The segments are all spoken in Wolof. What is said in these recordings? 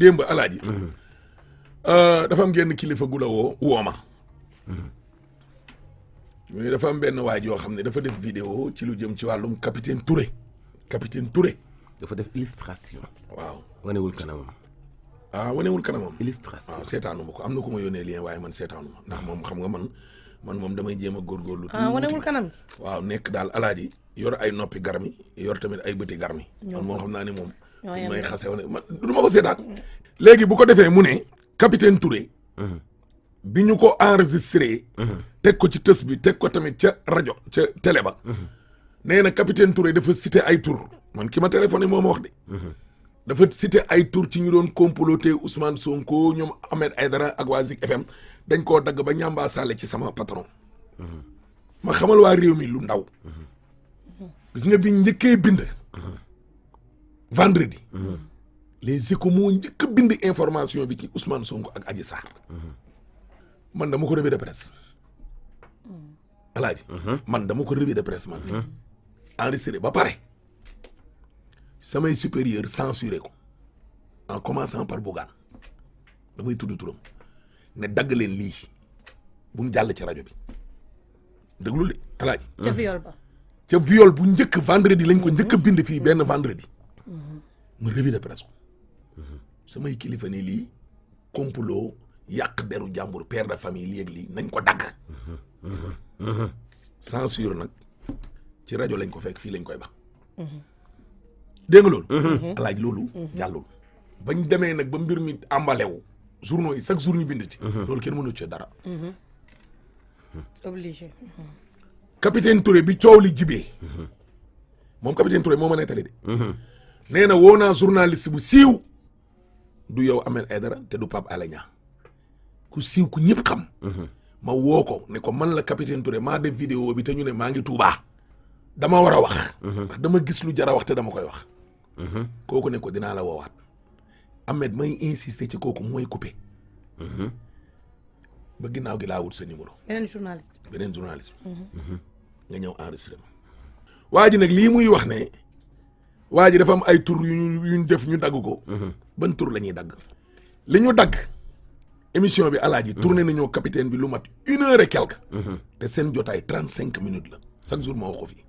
démb alaaji dafa am genn kilifa gu la woo ma mais dafa am benn waay yoo xam ne dafa def vidéo ci lu jëm ci wàllum capitaine Touré dafa def illustration. waaw wanewul kanamam. wanewul kanamam. illustration seetaanu ma ko am na ku ma yónnee lien waaye man seetaanu ma ndax moom xam nga man moom damay jéem a góorgóorlu. wanewul kanam. waaw nekk daal alaaji yor ay noppi garmi yor tamit ay bëti garmi. man moom xam naa ne moom. may xase wane man du ma ko seetaan. léegi bu ko defee mu ne capitaine Touré. bi ñu ko enregistré. teg ko ci tës bi teg ko tamit ca rajo ca télé ba. nee na capitaine Touré dafa cité ay tur man ki ma téléphoné moo ma wax de. dafa cité ay tur ci ñu doon comploté Ousmane Sonko ñoom Ahmed Aïdara ak waa Zik FM dañ koo dagg ba ñamba sàlle ci sama patron. ma xamal waa réew mi lu ndaw. gis nga bi njëkkee bind. vendredi. les Échos moo njëkk a bind information bi ci Ousmane Sonko ak Adji Sarr. man dama ko revue de presse. alaaji man dama ko revue de presse man. enregistré ba pare. samay supérieur censuré ko. en commençant par Bougane. damay tudd turam. ne dagg leen lii. bu mu jàll ci rajo bi. déglu de alaaji. ca viol ba. ca viol bu njëkk vendredi lañ ko njëkk a bind fii benn vendredi. mu revue de presse ko. samay kilifa ne lii complot yàq deru jàmbur père de famille lii ak lii nañ ko dagg. censure nag ci rajo lañ ko fekk fii lañ koy ba. dégg nga loolu. alaaj loolu jàllul. bañ demee nag ba mbir mi emballé wu journaux yi chaque jour ñu bind ci. loolu kenn mënu ci dara. obligé. capitaine Touré bi coow li jibee. moom capitaine Touré moo ma nettali de. nee na woo naa journaliste bu siiw. du yow Ahmed Aïdara te du Pape Alé Niang ku siiw ku ñëpp xam. ma woo ko ne ko man la capitaine Touré maa def vidéo bi te ñu ne maa ngi Tuubaa. dama war a wax. ndax dama gis lu jar a wax te dama koy wax. kooku ne ko dinaa la woowaat. Ahmed may insister ci kooku mooy coupé. ba ginnaaw gi laa wut sa numéro. beneen journaliste. nga ñëw enregistré ma. waa ji nag lii muy wax ne. waa ji dafa am ay tur yuñ def ñu dagg ko. ban tur la ñuy dagg. li ñu dagg. émission bi alaaji tourné nañoo capitaine bi lu mat 1 heure et quelque. te seen jotaay 35 minutes la chaque jour ma wax ko fii.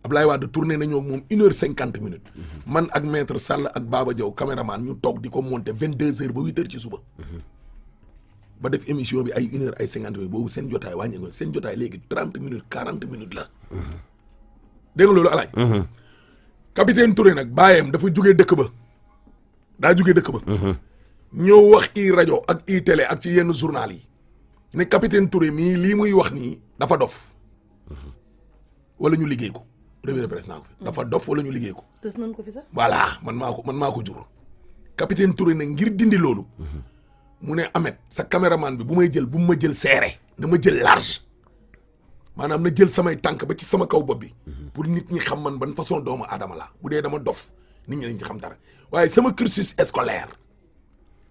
Ablaye Wade tourné nañoo moom 1 heure 50 minutes. man ak maître Sall ak Baba Diaw caméraman ñu toog di ko monter 22 heures ba 8 heures ci suba. ba def émission bi ay 1 heure ay 50 minutes boobu seen jotaay wàññi ko seen jotaay léegi 30 minutes 40 minutes la. dégg nga loolu alaaj capitaine Touré nag baayam dafa jugee dëkk ba. daa jugee dëkk ba. ñëw wax i rajo ak i télé ak ci yenn journal yi. ne capitaine Touré mii lii muy wax nii dafa dof. wala ñu liggéey ko. revue de presse naa ko fi. dafa dof wala ñu liggéey ko. tës nañ ko fi sax. voilà man maa ko jur. capitaine Touré nag ngir dindi loolu. mu ne Ahmed sa caméraman bi bu may jël bu ma jël serré. na ma jël large. maanaam na jël samay tànk ba ci sama kaw bopp bi. pour nit ñi xam man ban façon doomu aadama la bu dee dama dof nit ñi dañ ci xam dara waaye sama cursus scolaire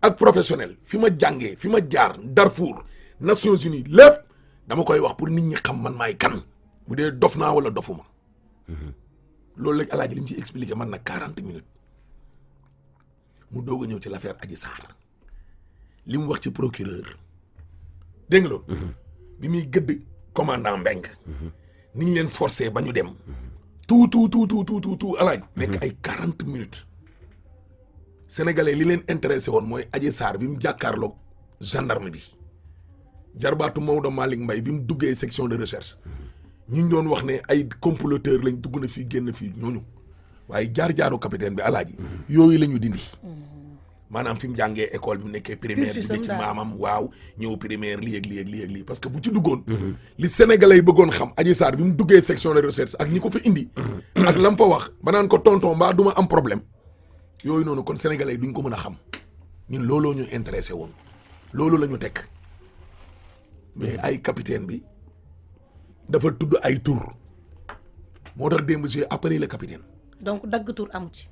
ak professionnel fi ma jàngee fi ma jaar Darfour Nations Unies lépp dama koy wax pour nit ñi xam man maay kan bu dee dof naa wala dofuma loolu lañ alaaji li mu ci expliqué man na 40 minutes mu doog a ñëw ci l'affaire Adji Sarr li mu wax ci procureur dégg nga loolu bi muy gëdd commandant Mbengue ni ñu leen forcé ba ñu dem tout alaaj nekk ay 40 minutes sénégalais li leen intéressé woon mooy Adji Sarr bi mu jàkkaarloog gendarme bi jarbaatu Maodo Malick Mbaye bi mu duggee section de recherche ñu doon wax ne ay comploteur lañ dugg na fii génn fii ñooñu waaye jaar-jaaru capitaine bi alaaji yooyu la ñu dindi maanaam fi mu jàngee école bi mu nekkee primaire bi ci maamam waaw ñëw primaire lii ak lii parce que bu ci duggoon li sénégalais yi bëggoon xam Adji Sarr bi mu duggee section de recherche ak ñi ko fi indi ak lam fa wax ba naan ko tonton mbaa duma am problème yooyu noonu kon sénégalais yi duñ ko mën a xam ñun looloo ñu intéressé woon loolu la ñu teg mais ay capitaine bi dafa tudd ay tur moo tax démb j'ai appelé le capitaine. donc dagg tur amu ci.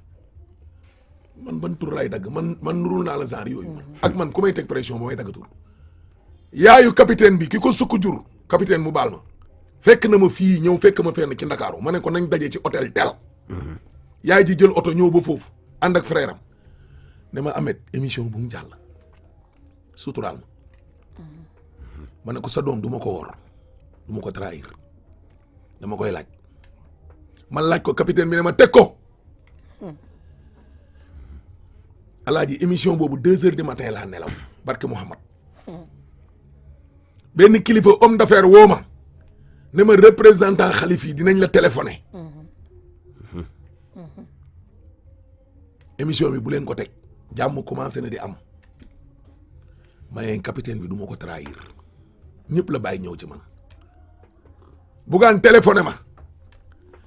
man ban tur lay dagg man nurul naa la genre yooyu. ak man ku may teg pression ba may dagg tur. yaayu capitaine bi ki ko sukk jur capitaine mu baal ma fekk na ma fii ñëw fekk ma fenn ci Ndakaaru ma ne ko nañ daje ci hôtel tel. yaay ji jël oto ñëw ba foofu ànd ak frère am ne ma Ahmed émission bu mu jàll suturaal ma ne ko sa doom du ma ko wor du ma ko trahir dama koy laaj ma laaj ko capitaine bi ne ma teg ko alaaji émission boobu 2 heures du matin laa nelaw barke Mouhamad benn kilifa homme d'affaires woo ma ne ma représentant xalif yi dinañ la téléphoné émission bi bu leen ko teg jàmm commencé na di am mais capitaine bi du ma ko trahir ñëpp la bàyyi ñëw ci man bugaan téléphoné ma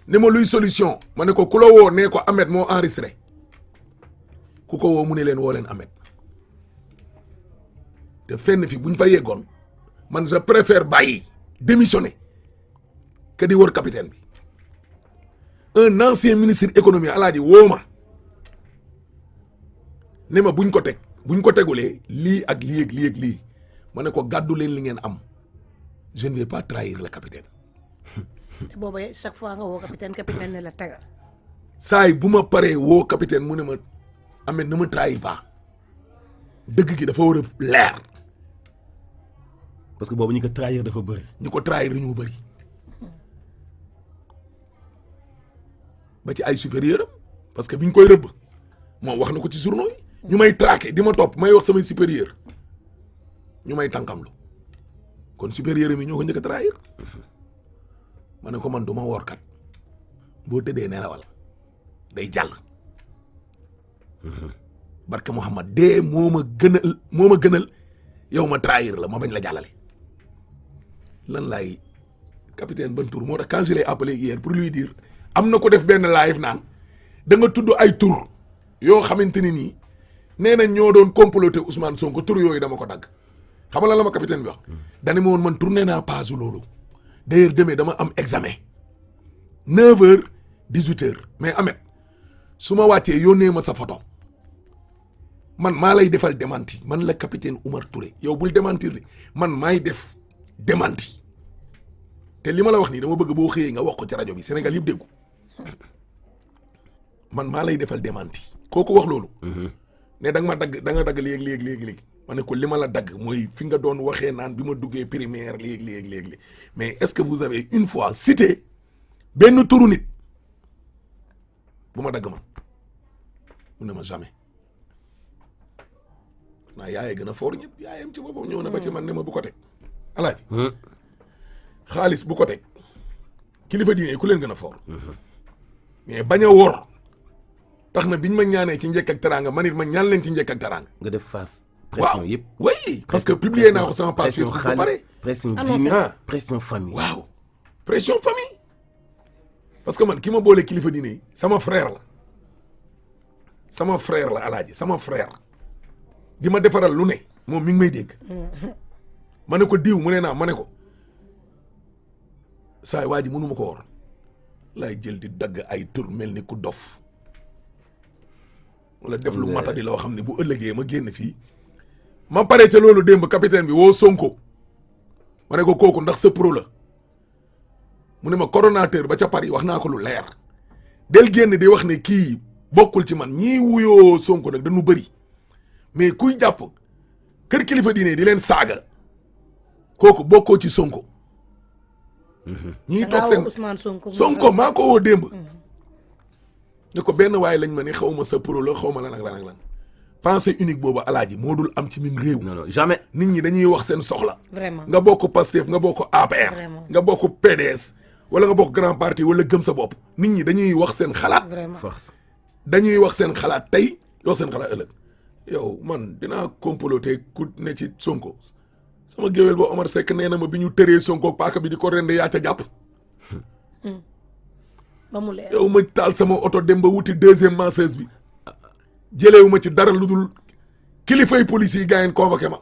ne ma luy solution ma ne ko ku la woo nee ko Ahmed moo enregistré ku ko woo mu ne leen woo leen Ahmed te fenn fi buñ fa yeggoon man je préfère bàyyi démissionner que di wër capitaine bi un ancien ministre économie alaaji woo ma ne ma buñ ko tegulee lii ak lii ak lii ak lii ma ne ko gàddu leen li ngeen am je ne vais pas trahir le capitaine. te booba chaque fois nga woo capitaine ne la tegal. saa yi bu ma paree woo capitaine mu ne ma Ahmed ne me trahis pas dëgg gi dafa war a leer. parce que boobu ñu ko trahir dafa bëri. ñu ko trahir dañoo bëri ba ci ay supérieur am parce que biñ koy rëbb moom wax na ko ci journaux yi ñu may traqué di ma topp may wax samay supérieur ñu may tànkamlu kon supérieur yi ñoo ko njëkk a trahir ma ne ko man du ma woorkat boo tëddee nelawal day jàll barke Mouhamad dee moo ma gënal yow ma trahir la ma bañ la jàllale lan laay capitaine ban tour moo tax quand je l'ai appelé hier pour lui dire am na ko def benn live naan da nga tudd ay tur yoo xamante ni nii nee na ñoo doon comploter Ousmane Sonko tur yooyu dama ko dagg xam nga lan la ma capitaine bi wax dane ma woon man tourné naa page loolu d'ailleurs demee dama am examen 9h 18h mais Ahmed su ma wàccee yónnee ma sa photo man maa lay defal démenti man la capitaine Oumar Touré yow bul démentir de man maay def démenti te li ma la wax nii dama bëgg boo xëyee nga wax ko ci rajo bi Sénégal yëpp déggu man maa lay defal démenti kooku wax loolu. ne da nga ma dagg da nga dagg léegi ma ne ko li ma la dagg mooy fi nga doon waxee naan bi ma duggee primaire léegi mais est-ce que vous avez une fois cité benn turu nit bu ma dagg man mu ne ma jamais naa yaayee gën a foor ñëpp yaayam ci boppam ñëw na ba ci man ne ma bu ko teg alaaji xaalis bu ko teg kilifa diine ku leen gën a foor mais bañ a wor tax na biñ ma ñaanee ci njëkk ak teraanga man it ma ñaan leen ci njëkk ak teraanga. nga def face. pression yëpp oui parce que publier naa ko sama page Facebook ba pare. pression diine pression famille. waaw pression famille parce que man ki ma boole kilifa diine yi sama frère la alaaji sama frère di ma defaral lu ne moom mi ngi may dégg ma ne ko diw mu ne naa ma ne ko saa waa ji mënu ma ko wor laay jël di dagg ay tur mel ni ku dof wala def lu matadi loo xam ne bu ëllëgee ma génn fii ma pare ca loolu démb capitaine bi woo Sonko ma ne ko kooku ndax sa pro la mu ne ma coordonnateur ba ca Paris wax naa ko lu leer del génn di wax ne kii bokkul ci man ñii wuyoo Sonko nag dañu bëri mais kuy jàpp kër kilifa diine di leen saaga kooku bokkoo ci Sonko. ñii toog seen Sonko maa ko woo démb. ne ko benn waaye lañ ma ne xaw ma sa pro la xaw ma lan ak lan ak lan pensée unique boobu alaaji moo dul am ci min réew. non jamais. nit ñi dañuy wax seen soxla. vraiment nga bokk Pastef nga bokk APR. nga bokk PDS wala nga bokk grand parti wala gëm sa bopp. nit ñi dañuy wax seen xalaat. force dañuy wax seen xalaat tey wax seen xalaat ëllëg. yow man dinaa comploter ku ne ci Sonko sama géwél ba Omar Seck nee na ma bi ñu tëree Sonko paaka bi di ko rende yaa ca jàpp. ba mu leer yow ma taal sama oto dem ba wuti deuxième masseuse bi jëlewu ma ci dara lu dul kilifay police yi gaa yeen convoqué ma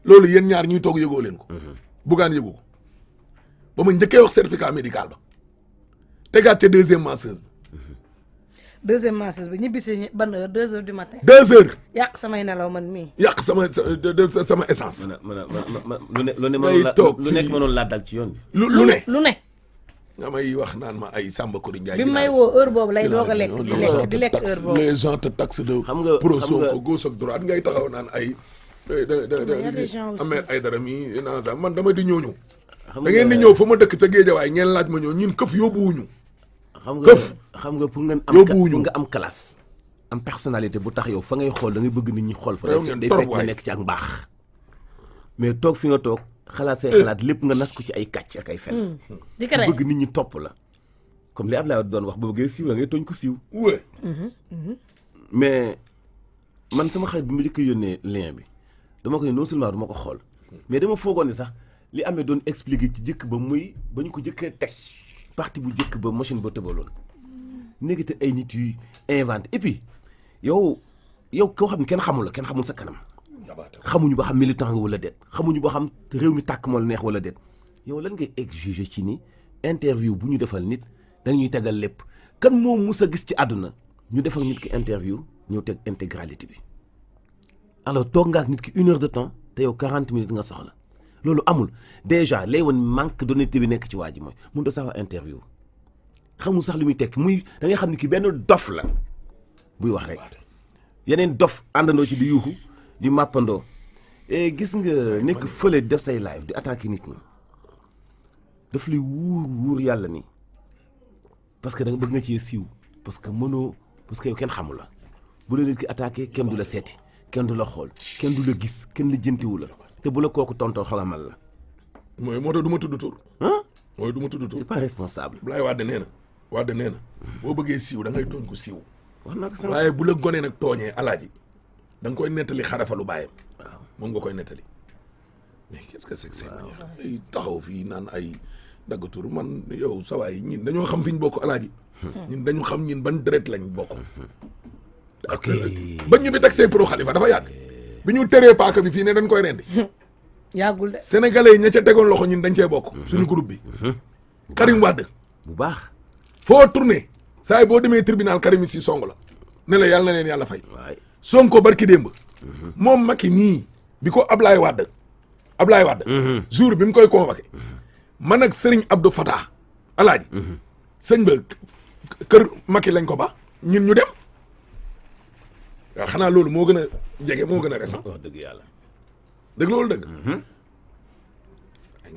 loolu yéen ñaar ñuy toog yëgoo leen ko buggaan yëgu ko ba ma njëkkee wax certificat médical ba tegaat ca deuxième masseuse bi ñibbi si ban heure 2h du matin 2h yàq samay nelaw man mii yàq sama essence lu nekk mënoon laa dal ci yoon bi lu ne nga may wax naan ma ay Samba Kori Ndiaye. bi may woo heure boobu lay doog a lekk di lekk heure boobu. les gens te taxent de. xam nga pro Sonko gauche ak droite ngay taxaw naan ay. gens Ahmed Aïdara mi naan sax man dama di ñooñu. xam da ngeen di ñëw fa ma dëkk ca Géejawaay ngeen laaj ma ñëw ñun këf yóbbuwuñu. xam nga pour ngeen am yóbbuwuñu nga am classe. am personnalité bu tax yow fa ngay xool da ngay bëgg nit ñi xool fa. réew ngeen day torop fekk nga waay. nekk ci ak mbaax. mais toog fi nga toog xalaat say xalaat lépp nga nas ko ci ay kàcc ak ay fen. di ko rey bëgg nit ñi topp la. comme li Abdoulaye doon wax boo bëggee siiw la ngay tooñ ko siiw. ouais. mais man sama xarit bi mu njëkk a yónnee lien bi dama ko ne non seulement du ma ko xool mais dama foogoon ni sax li amee doon expliqué ci jëkk ba muy ba ñu ko jëkkee teg partie bu jëkk ba machine ba tëbaloon néegate ay nit yuy inventé et puis yow koo xam ne kenn xamul la kenn xamul sa kanam xamuñu ba xam militant nga wala déet xamuñu ba xam réew mi tàkk moo la neex wala déet yow lan ngay exiger ci ni interview bu ñu defal nit dañuy tegal lépp kan moo mus a gis ci àdduna ñu defal nit ki interview ñëw teg intégralité bi alors toog nga ak nit ki 1 heure de temps te yow 40 minutes nga soxla loolu amul déjà lay woon manque d'honnêteté bi nekk ci waa ji mooy mënut a sax wax interview xamul sax li muy tekk muy da ngay xam ni ki benn dof la buy wax rek yeneen dof àndandoo ci di yuuxu di màppandoo et gis nga nekk fële def say live di attaquer nit ñi daf lay wuur yàlla ni parce que da nga bëgg nga cee siiw parce que mënoo parce que yow kenn xamul la bu la nit ki attaqué kenn du la seeti kenn du la xool kenn du la gis kenn la jëntiwu la te bu la kooku tontoo xalamal la. mooy moo tax du ma tudd tur. ah mooy du ma tudd tur. c'est pas responsable. Abdoulaye Wade nee na boo bëggee siiw da ngay tooñ ko siiw. wax naa ko sànq waaye bu la gonee nag tooñee alaaji da nga koy nettali xarafalu baayam. waaw moom nga koy nettali. mais qu'est-ce que c'est que ces manières ay taxaw fii naan ay dagg tur man yow sa waay ñin dañoo xam fi ñu bokk alaaji. ñun dañu xam ñin ban deret lañ bokk. ok ba ñu bi teg see pro Khalifa dafa yàgg. bi ñu teree paaka bi fii ne dañ koy rendi. yàggul de. sénégalais yi ña ca tegoon loxo ñun dañ cee bokk. suñu groupe bi. Karim Wade. bu baax. foo tourné saa yi boo demee tribunal Karim si song la ne la yàlla na leen yàlla fay. waay Sonko barki démb. moom Macky nii bi ko Ablaye Wade. jour bi mu koy convoqué. man ak Serigne Abdou Fatah alaaji. sëñ ba kër Macky lañ ko ba ñun ñu dem. waaw xanaa loolu moo gën a jege moo gën a récent. wax dëgg yàlla. dëgg loolu dëgg.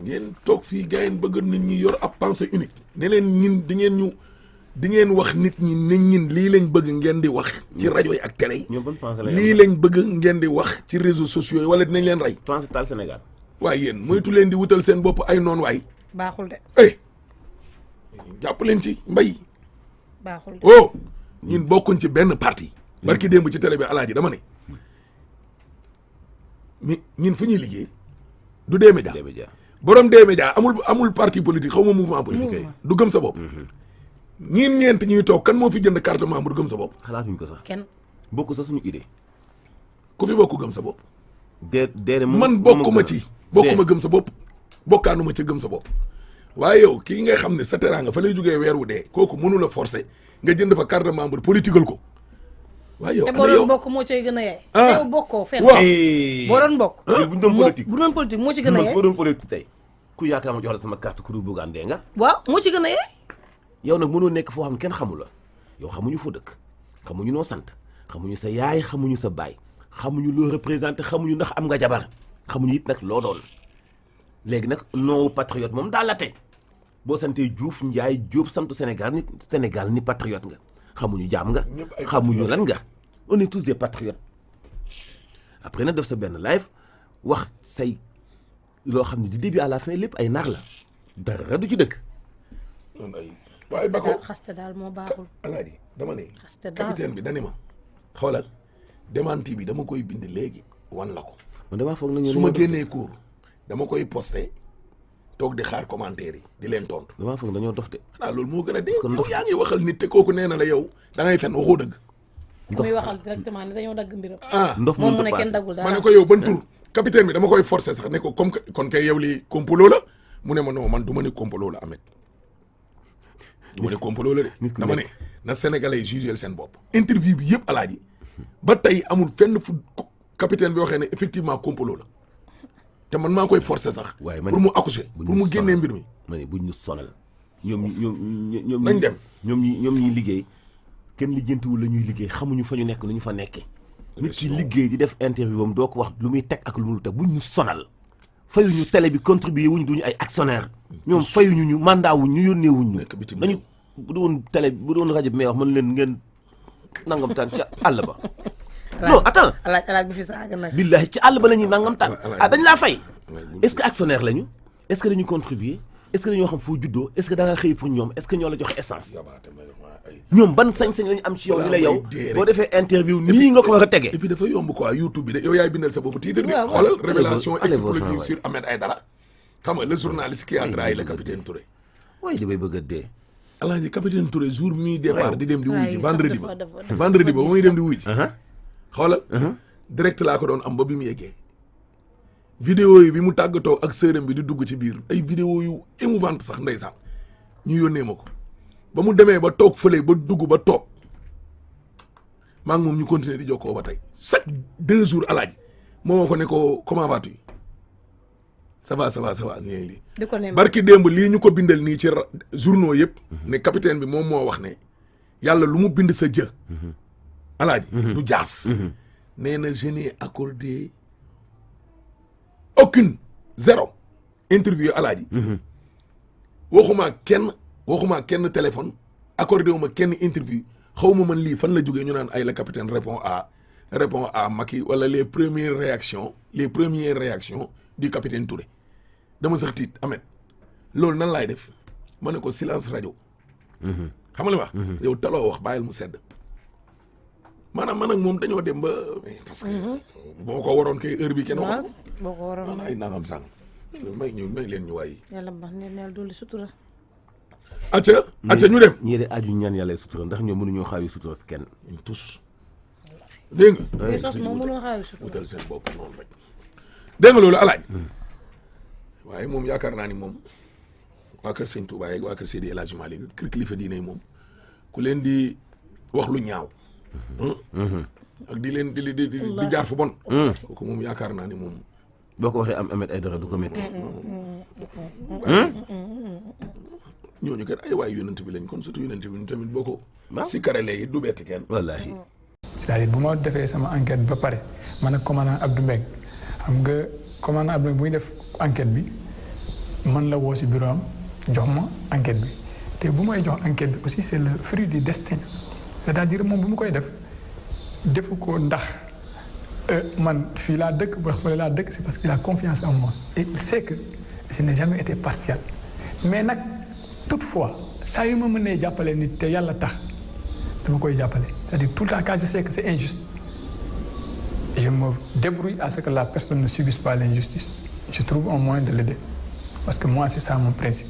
ngeen toog fii gars yi bëgg nit ñi yor ab pensée unique. ne leen ñin di ngeen wax nit ñi ne ñin lii lañ bëgg ngeen di wax. ci rajo yi ak télé yi. ñoom ban pensée la lii lañ bëgg ngeen di wax ci réseaux sociaux yi wala dinañ leen rey. pensée taal Sénégal. waaye yéen moytu leen di wutal seen bopp ay noon waay. baaxul de. jàpp leen ci mbay. baaxul de. oh ñun bokkuñ ci benn parti. barki démb ci télé bi alaaji dama ne. mi ñun fu ñuy liggéey. du D-Média. borom D-Média amul parti politique xaw ma mouvement politique. du gëm sa bopp. ñiin ñeent ñuy toog kan moo fi jënd carte membre gëm sa bopp. xalaatuñ ko sax. kenn. bokk sax suñu idée. ku fi bokk gëm sa bopp. man moom bokkuma ci. bokkuma gëm sa bopp. bokkaanuma ci gëm sa bopp. waaye yow kii ngay xam ne sa teraanga fa lay jógee weer wu dee. kooku mënu la forcer nga jënd fa carte membre politiqueal ko. waaye yow te boo doon bokk moo cay gën a yaay. ah yow bokkoo fenn. waaw boo doon bokk. bu ñu doon politique bu doon politique moo ci gën a yaay. man doon politique tey ku yaakaar ma jox la sama carte ku du buggaan dee nga. waaw moo ci gën a yaay. yow nag mënoo nekk foo xam ne kenn xamul la yow xamuñu foo dëkk xamuñu noo sant xamuñu sa yaay xamuñu sa baay xamuñu loo représenté xamuñu ndax am nga jabar xamuñu it nag loo doon léegi nag noowu patriote moom daal la te boo santee Diouf Ndiaye Diop santu Sénégal ni patriote nga xamuñu jaam nga xamuñu lan nga on est tous des patriotes après nag def sa benn live wax say loo xam ne du début à la fin lépp ay nar la dara du ci dëkk. waaye Bako xaste daal moo baaxul. alaaji dama ne. xaste daal capitaine bi dani ma. xoolal démenti bi dama koy bind léegi wan la ko. man damaa foog na su ma génnee cours dama koy posté toog di xaar commentaire yi di leen tontu. damaa foog dañoo dof de. xanaa loolu moo gën a dee. parce que ndox yow yaa ngi waxal nit te kooku nee na la yow da ngay fen waxoo dëgg. muy waxal directement ni dañoo dagg mbiram. ndof moom mu mënut a ne kenn paase. daggul ma dara. ne ko yow ban tur capitaine bi dama koy forcer sax ne ko comme que kon kay yow lii complot la mu ne ma non man du ma ne complot la Ahmed. du ma ne complot la de. dama ne na sénégalais jugé seen bopp. interview bi yëpp alaaji ba tey amul fenn fu capitaine bi waxee ne effectivement complot la te man maa koy forcer sax. waaye pour mu accoucher pour mu génnee mbir mi. ma ne buñ ñu sonal ñoom nañ dem. ñoom ñuy liggéey kenn lijjantiwul la ñuy liggéey xamuñu fa ñu nekk nu ñu fa nekkee. nit ci liggéey di def interview am doo ko wax lu muy teg ak lu mu teg buñ ñu sonal fayuñu télé bi contribuer wuñ duñu ay actionnaire ñoom fayuñu ñu mandat wuñ ñu yónnee wuñ ñu dañu bu doon télé bu doon rajo bi may wax mën leen ngeen nangam taan ci àll ba non attends alaaj bi fi saaga nag billahi ci àll ba la ñuy nangam taan dañ laa fay est-ce que actionnaire lañu est-ce que dañu contribuer est-ce que dañoo xam foo juddoo est-ce que da nga xëy pour ñoom est-ce que ñoo la joxe essence ñoom ban sañ-sañ lañu am ci yow ni la yow boo defee interview nii nga ko war a tege et puis dafa yomb quoi YouTube bi de yow yaay bindal sa bopp titre bi xoolal révélation explosive sur Ahmed Aïdara xam nga le journaliste qui a trahi le capitaine Touré waaye damay bëgg a dee alaaji capitaine Touré jour bi muy départ di dem di wuy ji vendredi ba muy dem di wuy ji xoolal direct laa ko doon am ba bi mu yeggee vidéo yi bi mu tàggatoo ak sërëm bi di dugg ci biir ay vidéo yu émouvante sax ndeysaan ñu yónnee ma ko ba mu demee ba toog fële ba dugg ba toog maa ngi moom ñu continuer di jokkoo ba tey chaque 2 jours alaaji moo ko ne ko comment vas-tu ça va nii lii barki démb lii ñu ko bindal nii ci journaux yëpp ne capitaine bi moom moo wax ne yàlla lu mu bind sa jë alaaji du jaas nee na je n'ai accordé aucune zéro interview alaaji waxuma kenn téléphone accordé wu ma kenn interview xaw ma man lii fan la jógee ñu naan ay la capitaine répond à Macky wala les premières réactions du capitaine Touré dama sax tiit Ahmed loolu nan laay def ma ne ko silence rajo xam nga li wax yow taloo wax bàyyil mu sedd maanaam man ak moom dañoo dem ba parce que boo ko waroon kay heure bi kenn wax boo ko waroon ay nangam sàng may leen ñu waay yàlla baax neel doolu sutura acca ñu dem ñii de aju ñaan yàlla sutura ndax ñoom mënuñoo xaawi sutura si kenn tous dégg nga sos moom mënoo xaawi sutura wutal seen bopp noonu rek dégg nga loolu alaaj waaye moom yaakaar naa ni moom waa kër Sëñ Touba yeeg waa kër Seydi El Hadji Malick kër kilifa diine yi moom ku leen di wax lu ñaaw ak di leen di jaar fu bon kooku moom yaakaar naa ni moom boo ko waxee am Ahmed Aïdara du ko métti ñooñu kat ay waay yonent bi lañ kon surtout yonent bi ñu tamit boo ko si karalee yi du betti kenn wallaahi c'est-à-dire bu ma defee sama enquête ba pare man ak commandant Abdou Mbengue xam nga commandant Abdou Mbengue bu ñu def enquête bi man la woo si bureau am jox ma enquête bi te bu may jox enquête bi aussi c'est le fruit du destin c'est-à-dire moom bu mu koy def defu ko ndax man fii laa dëkk ba xoolee laa dëkk c'est parce qu'il a confiance en moi et il sait que je n'ai jamais été partial mais nag toutefois saa yu ma mënee jàppale nit te yàlla tax dama koy jàppale c'est-à-dire tout le temps quand je sais que c'est injuste je me débrouille à ce que la personne ne subisse pas l'injustice je trouve un moyen de l'aider parce que moi c'est ça mon principe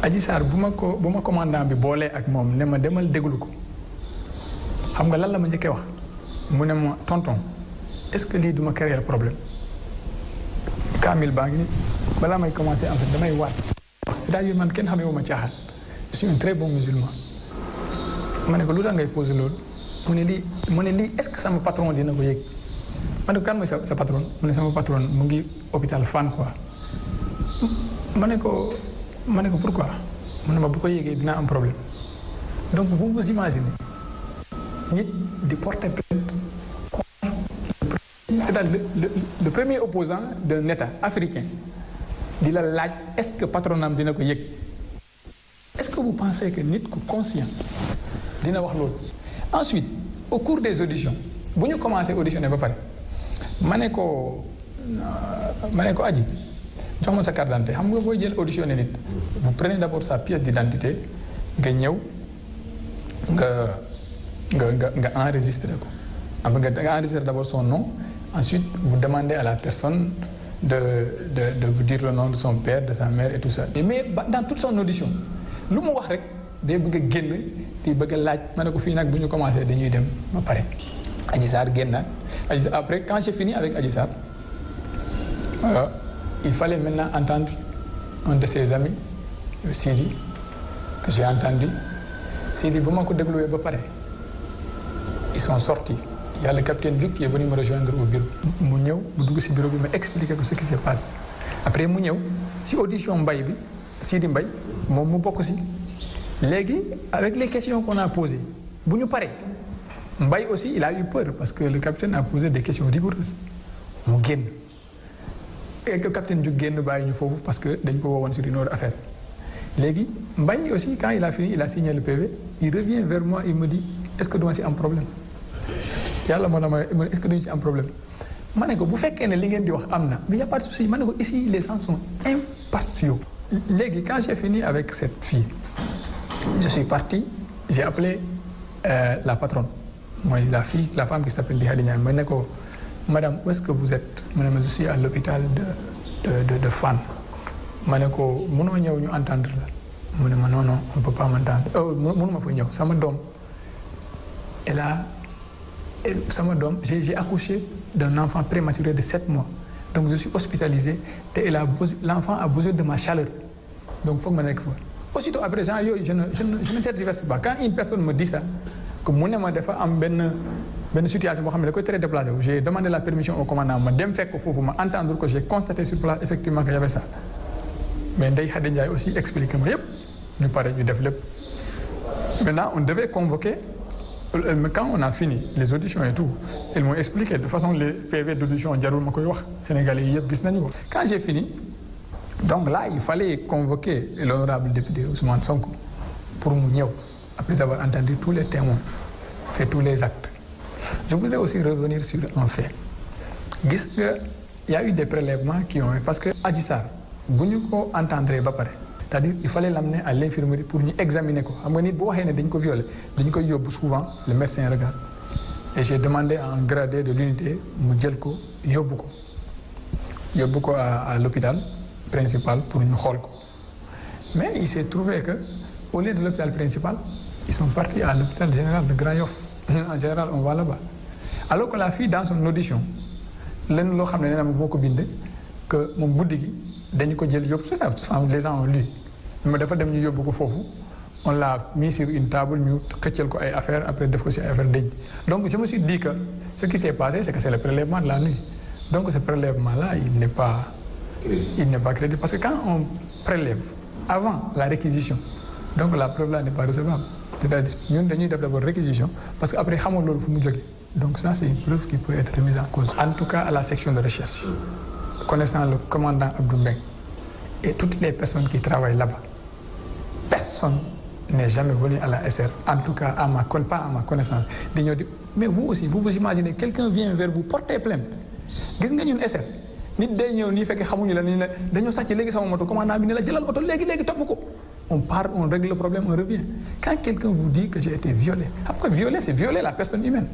Adji Sarr bu ma commandant bi boolee ak moom ne ma demal déglu ko xam nga lan la ma njëkkee wax mu ne ma tonton est-ce que lii duma créer problème kaamil baa ngi ni balaa may commencer en fait damay waat c'est-à-dire man kenn xamee wu ma caaxaan je suis un très bon musulman ma ne ko lu tax ngay poser loolu mu ne lii est-ce que sama patron dina ko yëg ma ne ko kan mooy sa patron mu ne sama patron mu ngi hôpital Fann quoi ma ne ko pourquoi mu ne ma bu ko yëgee dinaa am problème donc vous vous imaginez nit di porter plainte contre c'est-à-dire le premier opposant d'un État africain di la laaj est-ce que patronam dina ko yëg est-ce que vous pensez que nit ku conscient dina wax loolu ensuite au cours des auditions bu ñu commencé auditionner ba pare ma ne ko Adji jox ma sa carte d'identité xam nga booy jël auditionner nit vous prenez d'abord sa pièce d'identité nga ñëw nga enregistrer ko nga enregistrer d'abord son nom ensuite vous demandez à la personne de vous dire le nom de son père de sa mère et tout ça mais dans toute son audition lu mu wax rek day bëgg a génn di bëgg a laaj ma ne ko fii nag bu ñu commencé dañuy dem ba pare Adji Sarr génnaat après quand j'ai fini avec Adji Sarr il fallait maintenant entendre un de ses amis Sidi que j'ai entendu Sidi bu ma ko dégluwee ba pare ils sont sortis il y a le capitaine Diouk qui est venu me rejoindre au bureau mu ñëw mu dugg ci bureau bi ma expliquer ko ce qui s'est passé après mu ñëw ci audition mbay bi Sidi Mbaye moom mu bokk si léegi avec les questions qu'on a posées bu ñu paree Mbaye aussi il a eu peur parce que le capitaine a posé des questions rigoureuses mu génn et que capitaine ju génn bàyyi ñu foofu parce que dañ ko woowoon sur une autre affaire léegi Mbaye aussi quand il a fini il a signé le PV il revient vers moi il me dit est-ce que duma si am problème yàlla moo dama est-ce que duñu si am problème ma ne ko bu fekkee ne li ngeen di wax am na mais y a pas de souci ma ne ko ici les gens sont impartiaux léegi quand j'ai fini avec cette fille je suis parti j'ai appelé la patronne mooy la femme qui s'appelle Khady Niang ma ne ko madame où est-ce que vous êtes ma ne ma je suis à l'hôpital de Fann ma ne ko mënoo ñëw ñu entendre la mu ne ma non on peut pas m'entendre mënuma fa ñëw sama doom j'ai accouché d'un enfant prématuré de 7 mois donc je suis hospitalisé te l'enfant a besoin de ma chaleur donc foog ma nekk fa aussitôt après genre yooyu je ne tergiverse pas quand une personne me dit ça que mu ne ma dafa am benn situation boo xam ne da koy très déplacé wu j'ai demandé la permission au commandant ma dem fekk foofu ma entendre que j'ai constaté sur place effectivement que y avait ça mais Ndeye Khady Ndiaye aussi expliqué ma yëpp ñu pare ñu def lépp maintenant on devait convoquer mais quand on a fini les auditions et tout ils m'ont expliqué de façon les PV d'audition jarul ma koy wax Sénégalais yi yëpp gis nañu ko quand j'ai fini donc là il fallait convoquer l'honorable député Ousmane Sonko pour mu ñëw après avoir entendu tous les témoins fait tous les actes je voudrais aussi revenir sur un fait gis nga y a eu des prélèvements qui ont parce que Adji Sarr bu ñu ko entendre ba pare c'est-à-dire il fallait l'amener à l'infirmerie pour ñu examiner ko xam nga nit bu waxee ne dañ ko violer dañ koy yóbbu souvent le médecin regarde et j'ai demandé à un gradé de l'unité mu jël ko yóbbu ko à l'hôpital principal pour ñu xool ko mais il s'est trouvé que au lieu de l'hôpital principal ils sont partis à l'hôpital général de Grand Yoff en général on va là-bas alors que la fille dans son audition lenn loo xam ne nee na moo ko bind que moom guddi gi dañu ko jël yóbbu les gens ont lu mais dafa dem ñu yóbbu ko foofu on l'a mis sur une table ñu xëccal ko ay affaires après def ko ci ay affaire dëj donc je me suis dit que ce qui s'est passé c'est que c'est le prélèvement de la nuit donc ce prélèvement là il n'est pas crédible parce que quand on prélève avant la réquisition donc la preuve là n'est pas recevable c'est-à-dire ñun dañuy def d'abord réquisition parce que après xamoo loolu fu mu jógee donc ça c'est une preuve qui peut être remise en cause en tout cas à la section de recherche connaissant le commandant Abdou Mbengue et toutes les personnes qui travaillent là-bas personne n'est jamais venu à la SR en tout cas pas à ma connaissance di ñëw di mais vous aussi vous imaginez quelqu'un vient vers vous porter plainte gis nga ñun SR nit day ñëw nii fekk xamuñu la ni la dañoo sàcc léegi sama moto commandant bi ne la jëlal oto léegi topp ko on part on règle le problème on revient quand quelqu'un vous dit que j'ai été violé après violer c'est violer la personne humaine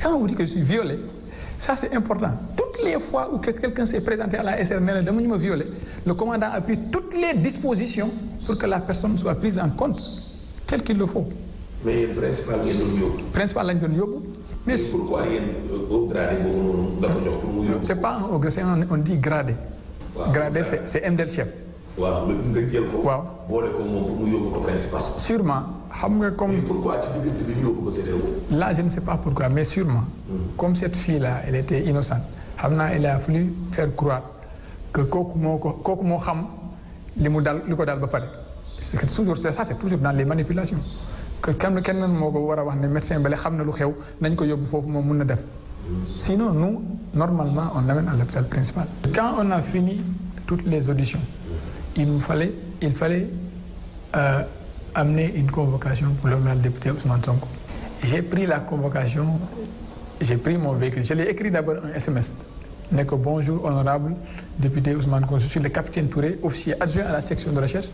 quand on vous dit que je suis violé ça c'est important toutes les fois où quelqu'un s'est présenté à la SR ne la dama ñu ma violé le commandant a pris toutes les dispositions pour que la personne soit prise en compte tel qu'il le faut. mais principal ngeen doon yóbbu. principal lañ doon yóbbu. mais pourquoi yéen au gradé boobu noonu nga ko jox pour mu yóbbu. c'est pas un haut gradé on dit gradé. waaw gradé c'est MDL chef. waaw nga jël ko. waaw boole ko moom pour mu yóbbu ko principal. sûrement xam nga comme. mais pourquoi ci diggante bi ñu yóbbu ko CTO. là je ne sais pas pourquoi mais sûrement. comme cette fille là elle était innocente xam naa il a fallu faire croire que kooku moo xam li ko daal ba pare. c'est toujours ça c'est toujours dans les manipulations que kenn moo ko war a wax ne médecin bale xam na lu xew nañ ko yóbbu foofu moom mun na def sinon nous normalement on l'amène à l'hôpital principal. quand on a fini toutes les auditions il fallait amener une convocation pour l'honorable député Ousmane Sonko. J'ai pris la convocation, j'ai pris mon véhicule, je l'ai écrit d'abord un SMS. Ne que bonjour honorable député Ousmane Sonko, je suis le capitaine Touré, officier adjoint à la section de recherche.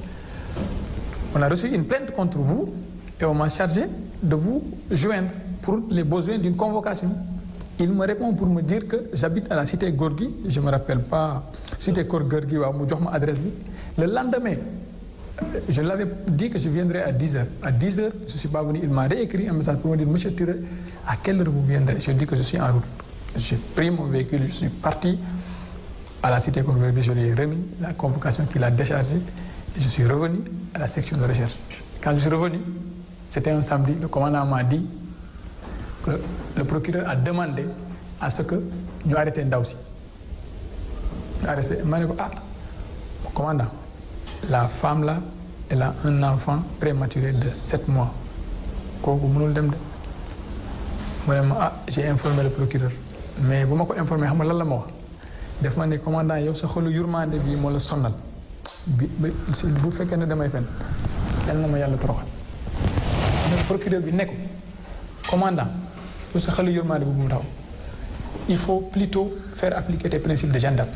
On a reçu une plainte contre vous et on m'a chargé de vous joindre pour les besoins d'une convocation. Il me répond pour me dire que j'habite à la cité Gorgui, je ne me rappelle pas, cité Gorgui, adresse. Le lendemain, je l'avais dit que je viendrais à 10h. À 10h, je ne suis pas venu, il m'a réécrit un message pour me dire, monsieur Touré, à quelle heure vous viendrez? Je dis que je suis en route. J'ai pris mon véhicule, je suis parti à la cité Gorgui, je lui ai remis la convocation qu'il a déchargée et je suis revenu à la section de recherche. Quand je suis revenu, c'était un samedi, le commandant m'a dit que le procureur a demandé à ce que nous arrêtions Ndaw Si. Commandant, la femme là elle a un enfant prématuré de 7 mois kooku mënul dem de mu ne ma j'ai informé le procureur mais bu ma ko informé xam nga lan la ma wax def ma ne commandant yow sa xolu yurmande bi moo la sonnal bu fekkee ne damay fen yal na ma yàlla toroxal ne procureur bi ne ko commandant yow sa xolu yurmande bi bu mu taxaw il faut plutôt faire appliquer tes principes de gendarme.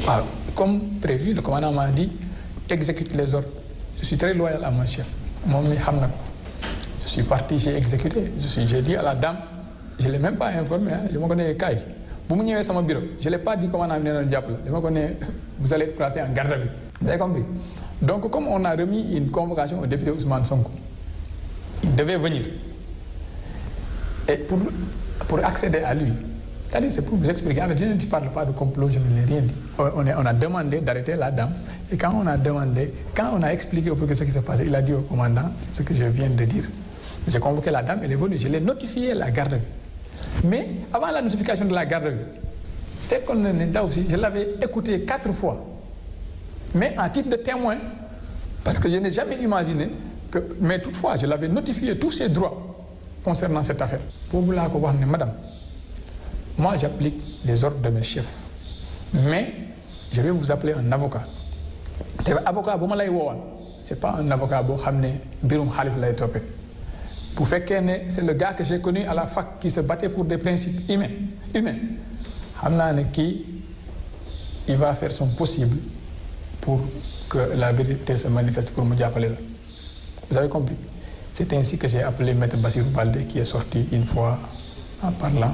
waaw comme prévu le commandant m'a dit exécute les ordres je suis très loyal à mon chef moom mi xam na ko je suis parti j'ai exécuté j'ai dit à la dame je l'ai même pas informé li ma ko nee kaay bu mu ñëwee sama bureau je l'ai pas dit commandant bi nee na jàpp la li ma ko nee vous allez être placé en garde à vue vous avez compris donc comme on a remis une convocation au député Ousmane Sonko il devait venir et pour accéder à lui c'est-à-dire c'est pour vous expliquer en fait je ne parle pas de complot je ne l'ai rien dit on a demandé d'arrêter la dame et quand on a expliqué au procureur ce qui s'est passé il a dit au commandant ce que je viens de dire j'ai convoqué la dame elle est venue je l'ai notifié la garde à vue mais avant la notification de la garde à vue fekkoon na ne ndaw si je l'avais écouté 4 fois mais en titre de témoin parce que je n'ai jamais imaginé que mais toutefois je l'avais notifié tous ses droits concernant cette affaire boobu laa ko wax ne madame moi j'applique les ordres de mes chefs mais je vais vous appeler un avocat te avocat bu ma lay woowoon c'est pas un avocat boo xam ne mbirum xaalis lay toppee bu fekkee ne c'est le gars que j'ai connu à la fac qui se battait pour des principes humains xam naa ne kii il va faire son possible pour que la vérité se manifeste pour mu jàppale la vous avez compris c'est ainsi que j'ai appelé maître Bassirou Baldé qui est sorti une fois en parlant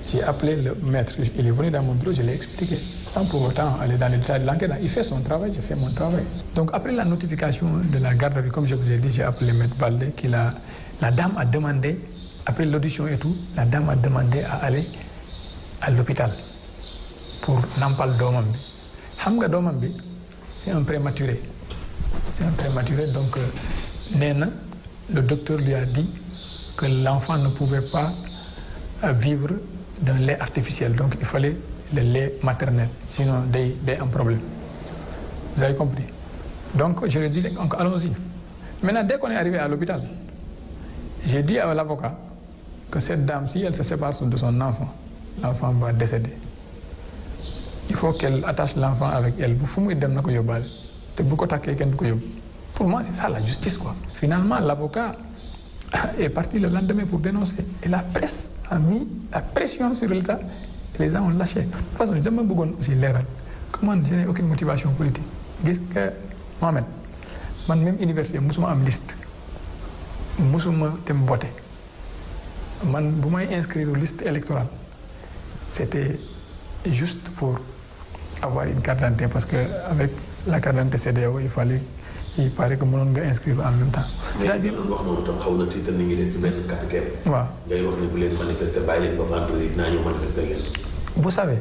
j'ai appelé le maître il est venu dans mon bureau je l'ai expliqué sans pour autant aller dans les détails de l'enquête il fait son travail je fais mon travail donc après la notification de la garde à vue comme je vous ai dit j'ai appelé maître Baldé la dame a demandé après l'audition et tout la dame a demandé à aller à l'hôpital pour nampal doomam bi xam nga doomam bi c'est un prématuré donc nee na le docteur lui a dit que l'enfant ne pouvait pas vivre d'un lait artificiel donc il fallait le lait maternel sinon day am problème vous avez compris donc je lui ai dit donc allons-y maintenant dès qu'on est arrivé à l'hôpital j'ai dit à l'avocat que cette dame si elle se sépare de son enfant l'enfant va décéder il faut qu'elle attache l'enfant avec elle bu fu muy dem na ko yóbbaale te bu ko takkee kenn du ko yóbbu pour moi c'est ça la justice quoi finalement l'avocat est parti le lendemain pour dénoncer et la presse a mis la pression sur l'État et les gens ont lâché de toute façon dama bëggoon aussi leeral comment je n'ai aucune motivation politique gis nga Mohamed man même université musuma am liste musuma dem voter man bu may inscrire liste électorale c'était juste pour avoir une carte d'identité parce que avec la carte d'identité CEDEAO il paraît que mënoon nga inscrire en même temps. c'est-à-dire mais wax noonu tam xaw na tiital ni ngi def ci benn catégorie. waaw ngay wax ne bu leen manifester bàyyi leen ba vendredi dinaa ñëw manifester leen. vous savez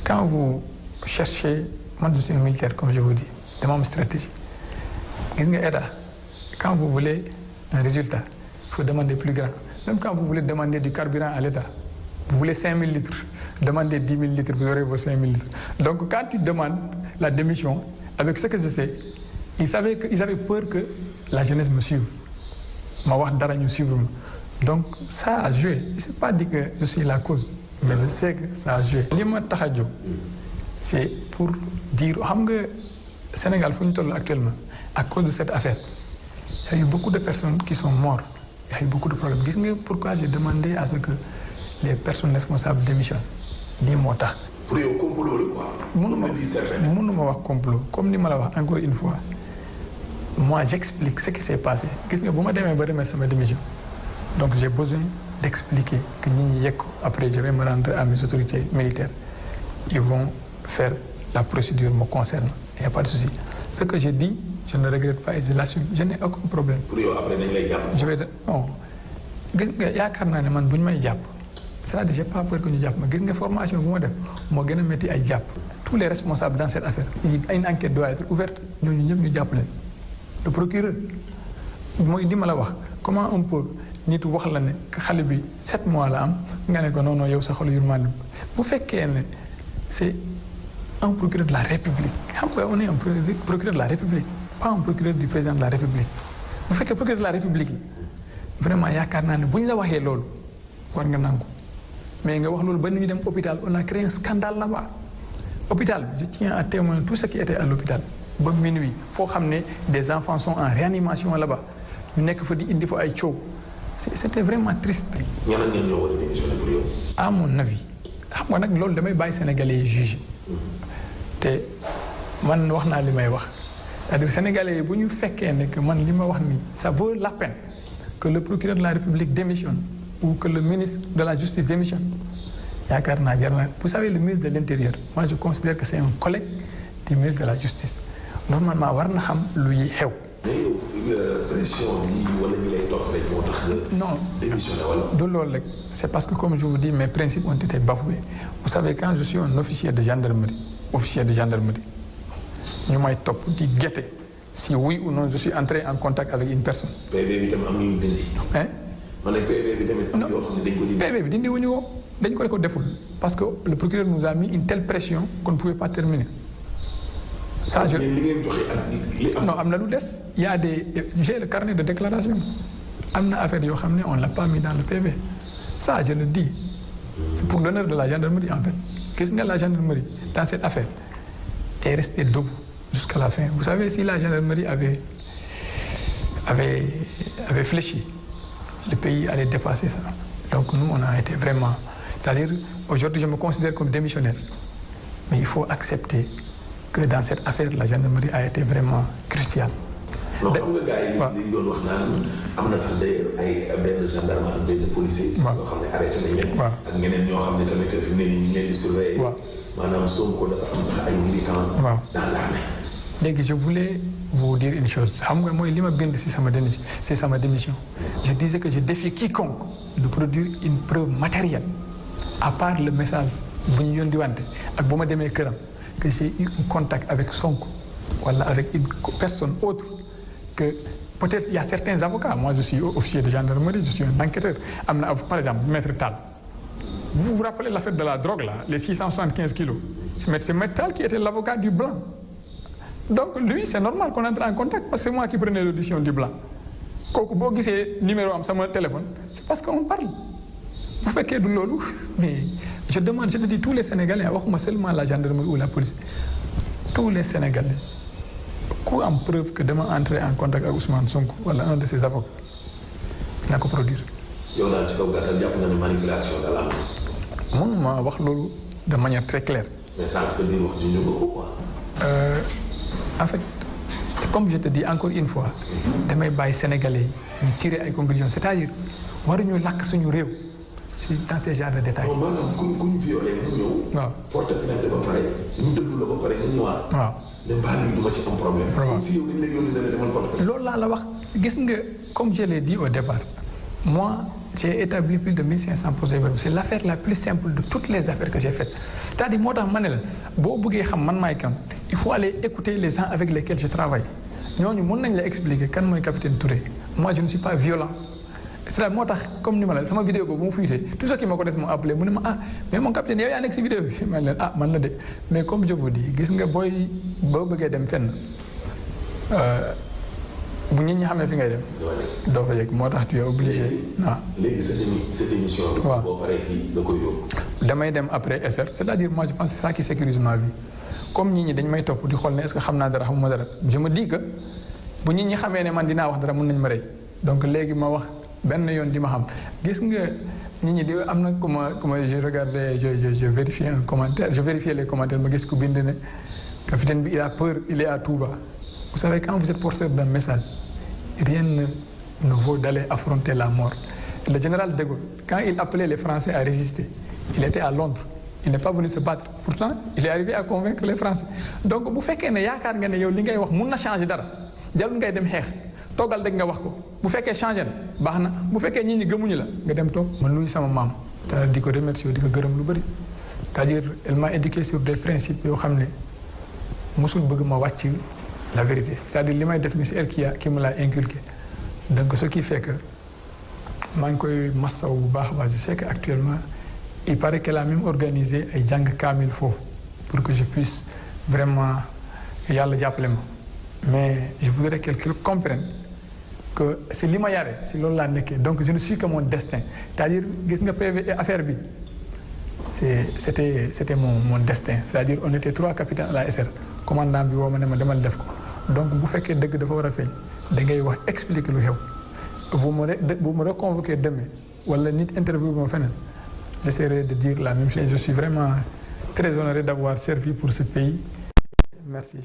quand vous cherchez man je suis un militaire comme je vous dis dama am stratégie gis nga état quand vous voulez un résultat il faut demander plus grand même quand vous voulez demander du carburant à l'État vous voulez 5000 litres demandez 10 000 litres vous aurez vos 5000 litres donc quand tu demandes la démission avec ce que je sais ils avaient peur que la jeunesse me suive ma wax dara ñu suivre ma donc ça a joué c'est pas dit que je suis la cause mais je sais que ça a joué li ma tax a jóg c'est pour dire xam nga Sénégal fu ñu toll actuellement à cause de cette affaire il y a eu beaucoup de personnes qui sont mortes il y a eu beaucoup de problèmes gis nga pourquoi j'ai demandé à ce que les personnes responsables démissionnent lii moo tax. pour yow complot la quoi. mënuma wax complot comme ni ma la wax encore une fois moi j'explique ce qui s'est passé gis nga bu ma demee ba remettre sama démission donc j'ai besoin d'expliquer que ñi ñi yegg ko après je vais me rendre à mes autorités militaires ils vont faire la procédure me concernant il y a pas de souci ce que je dis je ne regrette pas et je l'assume je n'ai aucun problème. pour yow après dañ lay jàpp. je vais non gis nga yaakaar naa ne man bu ñu may jàpp. c'est-à-dire j'ai pas peur que ñu jàpp ma gis nga formation bu ma def moo gën a métti ay jàpp tous les responsables dans cette affaire une enquête doit être ouverte ñooñu ñëpp ñu jàpp leen le procureur mooy li ma la wax comment on peut nit wax la ne xale bi 7 mois la am nga ne ko non non yow sa xolu yurmande bu fekkee ne c'est un procureur de la République xam nga on est un procureur de la République pas un procureur du président de la République bu fekkee procureur de la République vraiment yaakaar naa ne bu ñu la waxee loolu war nga nangu mais nga wax loolu ba ñu dem hôpital on a créé un scandale là-bas hôpital je tiens à témoigner tout ce qui était à l'hôpital ba minuit foo xam ne des enfants sont en réanimation là-bas ñu nekk fa di indi fa ay coow c'était vraiment triste. ñan ak ñan ñoo war a démissionner pour yow. à mon avis xam nga nag loolu damay bàyyi sénégalais yi juger te man wax naa li may wax c'est-à-dire sénégalais yi bu ñu fekkee ne que man li ma wax nii ça vaut la peine que le procureur de la République démissionne ou que le ministre de la Justice démissionne yaakaar naa jar na vous savez le ministre de l'Intérieur moi je considère que c'est un collègue du ministre de la Justice normalement war na xam luy xew. mais pression bi wala ñi lay topp rek moo tax nga. non démissionné wala. du loolu rek c'est parce que comme je vous dis mes principes ont été bafoués vous savez quand je suis un officier de gendarmerie ñu may topp di guetter si oui ou non je suis entré en contact avec une personne. PV bi tam am ñu dindi. hein. ma ne PV bi tamit am yoo xam ne dañ ko dindi. PV bi dindi wuñu ko dañ ko deful parce que le procureur nous a mis une telle pression qu'on ne pouvait pas terminer. ça je li ngeen joxe ak li am. non am na lu des il y a des j'ai le carnet de déclaration am na affaire yoo xam ne on l'a pas mis dans le PV ça je le dis c'est pour l'honneur de la gendarmerie en fait gis nga la gendarmerie dans cette affaire est restée debout jusqu'à la fin vous savez si la gendarmerie avait fléchi le pays allait dépasser ça donc nous on a été vraiment c'est-à-dire aujourd'hui je me considère comme démissionnaire mais il faut accepter que dans cette affaire la gendarmerie a été vraiment cruciale. non xam nga gars yi li ñu doon wax naan am na sax d'ailleurs ay benn gendarme ak benn policier. yoo xam ne arrêté nañ leen. ak ñeneen ñoo xam ne tamit fi mu ne nii ñu ngi leen di surveiller. maanaam Sonko dafa am sax ay militants. dans l'armée. léegi je voulais vous dire une chose xam nga mooy li ma bind ci sama démission je disais que je défie quiconque de produire une preuve matérielle à part le message bu ñu yónni wante ak bu ma demee këram que j'ai eu un contact avec Sonko wala avec une personne autre que peut-être il y a certains avocats moi je suis officier de gendarmerie je suis un enquêteur am na par exemple maître Tall vous vous rappelez l'affaire de la drogue là les 675 kilos c'est maître Tall qui était l'avocat du blanc. Donc lui c'est normal qu'on entre en contact parce que c'est moi qui prenais l'audition du blanc kooku boo gisee numéro am sama téléphone c'est parce qu'on parle bu fekkee du loolu mais je te dis tous les Sénégalais waxuma seulement la gendarmerie ou la police tous les Sénégalais ku am preuve que dama entrer en contact ak Ousmane Sonko wala un de ses avocats na ko produire. yow daal ci kaw gàttal jàpp nga ne manipulation da la am. mënuma wax loolu de manière très claire. mais sànq sa biir wax junj ko quoi. En fait comme je te dis encore une fois damay bàyyi sénégalais yi ñu tirer ay conclusions c'est-à-dire waruñu lakk suñu réew si dans ces genres de détails. non maanaam kuñ violé mu ñëw. waaw porte plainte ba pare ñu déglu la ba pare nga ñëwaat. waaw ne mbaa lii du ma ci am problème. comme si yow dañ lay yónni ne la demal porte plainte. loolu laa la wax gis nga comme je l'ai dit au départ moi j'ai établi plus de 1500 procès-verbaux c'est l'affaire la plus simple de toutes les affaires que j'ai faites c'est-à-dire moo tax ma ne la boo bëggee xam man maay kan il faut aller écouter les gens avec lesquels je travaille ñooñu mën nañ la expliquer kan mooy capitaine Touré moi je ne suis pas violent c'est-à-dire moo tax comme ni ma la sama vidéo boobu mu fuité tout ce qui ma ko des moo appelé mu ne ma ah mais mon capitaine yow yaa nekk si vidéo bi man leen ah man la de mais comme je vous dis gis nga booy boo bëggee dem fenn bu nit ñi xamee fi ngay dem. doo fa yegg moo tax tu es obligé. waaw léegi sa émission bi. waaw boo paree fii da koy yóbbu. damay dem après SR c'est-à-dire moi je pense c'est ça qui sécurise ma vie comme nit ñi dañ may topp di xool ne est-ce que xam naa dara xamuma dara je me dis que bu nit ñi xamee ne man dinaa wax dara mën nañ ma rey donc léegi ma wax benn yoon di ma xam gis nga nit ñi di am na ku ma je regardais je vérifiais un commentaire je vérifiais les commentaires ma gis ku bind ne capitaine bi il a peur il est à Touba. Vous savez, quand vous êtes porteur d'un message, rien ne vaut d'aller affronter la mort. Le général de Gaulle, quand il appelait les Français à résister, il était à Londres. Il n'est pas venu se battre. Pourtant, il est arrivé à convaincre les Français. Donc, bu fekkee ne yaakaar nga ne yow li ngay wax mun na changer dara jarul ngay dem xeex toogal rek nga wax ko bu fekkee changé na baax na bu fekkee ñii ñi gëmuñu la nga dem toog. man luy sama maam te di ko remercier di ko gërëm lu bëri c'est-à-dire elle m'a éduqué sur des principes yoo xam ne mosul bëgg ma wàcc la vérité c'est-à-dire li may def ni c'est elle qui me l'a inculqué donc ce qui fait que maa ngi koy massaw bu baax a baax je sais que actuellement il paraît qu'elle a même organisé ay jàng kaamil foofu pour que je puisse vraiment yàlla jàppale ma mais je voudrais que quelqu'un comprenne que c'est li ma yare si loolu laa nekkee donc je ne suis que mon destin c'est-à-dire gis nga PV affaire bi c'était mon destin c'est-à-dire on était 3 capitaines à la SR commandant bi woo ma ne ma demal def ko donc bu fekkee dëgg dafa war a feeñ da ngay wax expliquer lu xew bu ma reconvoquer demain wala nit interview bi ma feneen j'essaierai de dire la même chose je suis vraiment très honoré d'avoir servi pour ce pays merci